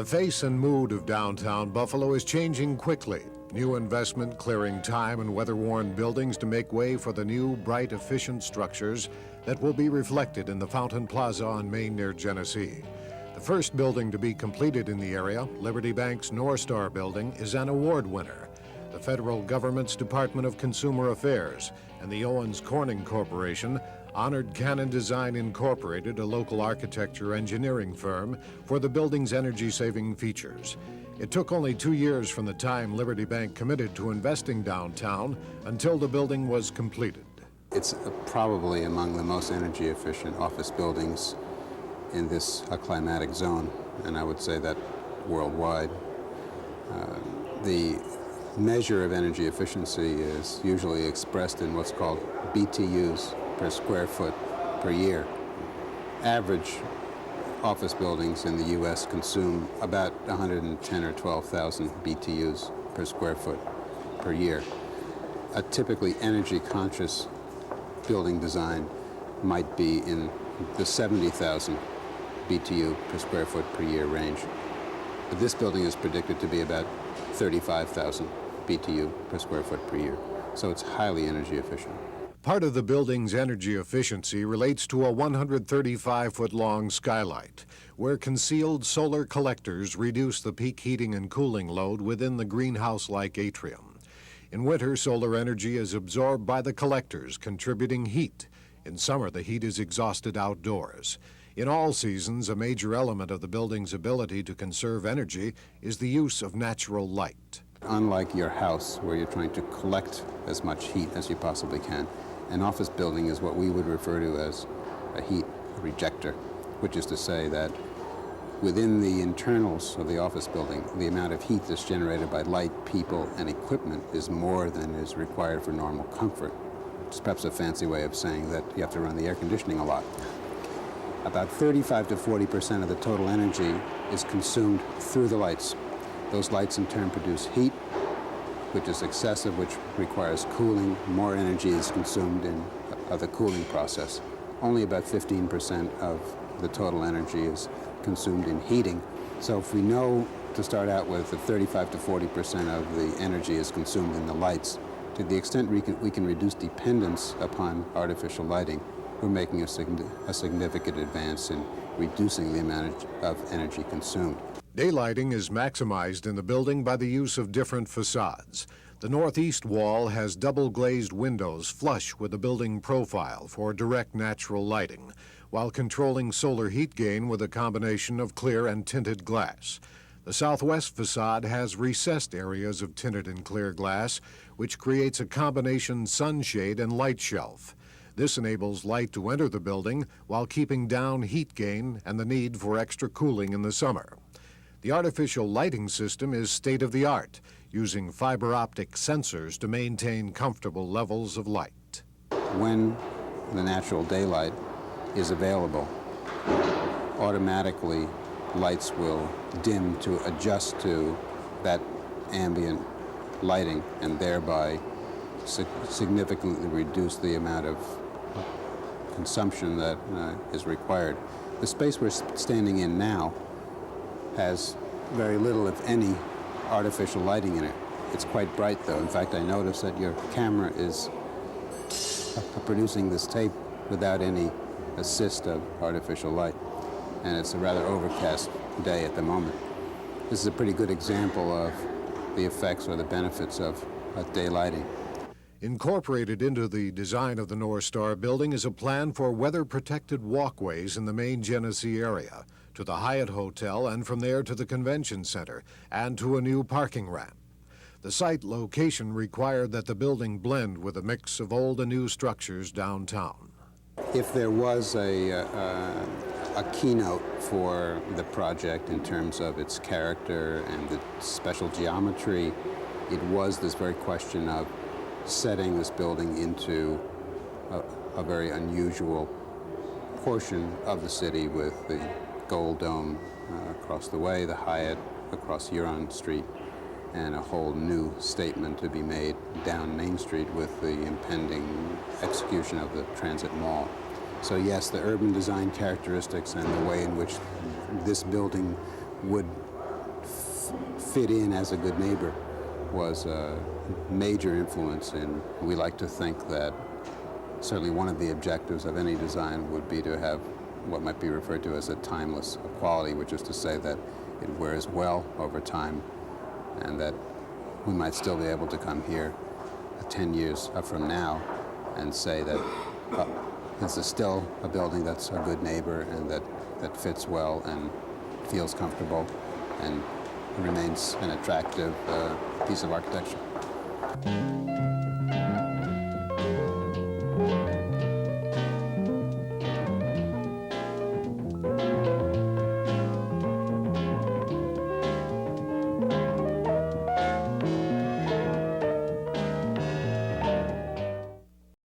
The face and mood of downtown Buffalo is changing quickly. New investment clearing time and weather-worn buildings to make way for the new, bright, efficient structures that will be reflected in the Fountain Plaza on Main near Genesee. The first building to be completed in the area, Liberty Bank's North Star building, is an award winner. The federal government's Department of Consumer Affairs and the Owens Corning Corporation honored Cannon Design Incorporated, a local architecture engineering firm, for the building's energy-saving features. It took only 2 years from the time Liberty Bank committed to investing downtown until the building was completed. It's probably among the most energy-efficient office buildings in this climatic zone, and I would say that worldwide. The measure of energy efficiency is usually expressed in what's called BTUs per square foot per year. Average office buildings in the U.S. consume about 110 or 12,000 BTUs per square foot per year. A typically energy-conscious building design might be in the 70,000 BTU per square foot per year range. But this building is predicted to be about 35,000 BTU per square foot per year. So it's highly energy efficient. Part of the building's energy efficiency relates to a 135-foot-long skylight, where concealed solar collectors reduce the peak heating and cooling load within the greenhouse-like atrium. In winter, solar energy is absorbed by the collectors, contributing heat. In summer, the heat is exhausted outdoors. In all seasons, a major element of the building's ability to conserve energy is the use of natural light. Unlike your house, where you're trying to collect as much heat as you possibly can, an office building is what we would refer to as a heat rejector, which is to say that within the internals of the office building, the amount of heat that's generated by light, people, and equipment is more than is required for normal comfort. It's perhaps a fancy way of saying that you have to run the air conditioning a lot. About 35 to 40% of the total energy is consumed through the lights. Those lights in turn produce heat, which is excessive, which requires cooling. More energy is consumed in the cooling process. Only about 15% of the total energy is consumed in heating. So if we know to start out with that 35 to 40% of the energy is consumed in the lights, to the extent we can reduce dependence upon artificial lighting, we're making a significant advance in reducing the amount of energy consumed. Daylighting is maximized in the building by the use of different facades. The northeast wall has double-glazed windows flush with the building profile for direct natural lighting, while controlling solar heat gain with a combination of clear and tinted glass. The southwest facade has recessed areas of tinted and clear glass, which creates a combination sunshade and light shelf. This enables light to enter the building while keeping down heat gain and the need for extra cooling in the summer. The artificial lighting system is state-of-the-art, using fiber optic sensors to maintain comfortable levels of light. When the natural daylight is available, automatically lights will dim to adjust to that ambient lighting and thereby significantly reduce the amount of consumption that is required. The space we're standing in now has very little, if any, artificial lighting in it. It's quite bright, though. In fact, I noticed that your camera is producing this tape without any assist of artificial light, and it's a rather overcast day at the moment. This is a pretty good example of the effects or the benefits of daylighting. Incorporated into the design of the North Star building is a plan for weather-protected walkways in the main Genesee area, to the Hyatt Hotel, and from there to the Convention Center, and to a new parking ramp. The site location required that the building blend with a mix of old and new structures downtown. If there was a keynote for the project in terms of its character and the special geometry, it was this very question of setting this building into a very unusual portion of the city with the Gold Dome across the way, the Hyatt across Huron Street, and a whole new statement to be made down Main Street with the impending execution of the Transit Mall. So yes, the urban design characteristics and the way in which this building would fit in as a good neighbor was a major influence in, we like to think that certainly one of the objectives of any design would be to have what might be referred to as a timeless quality, which is to say that it wears well over time and that we might still be able to come here 10 years from now and say that this is still a building that's a good neighbor and that fits well and feels comfortable and remains an attractive piece of architecture.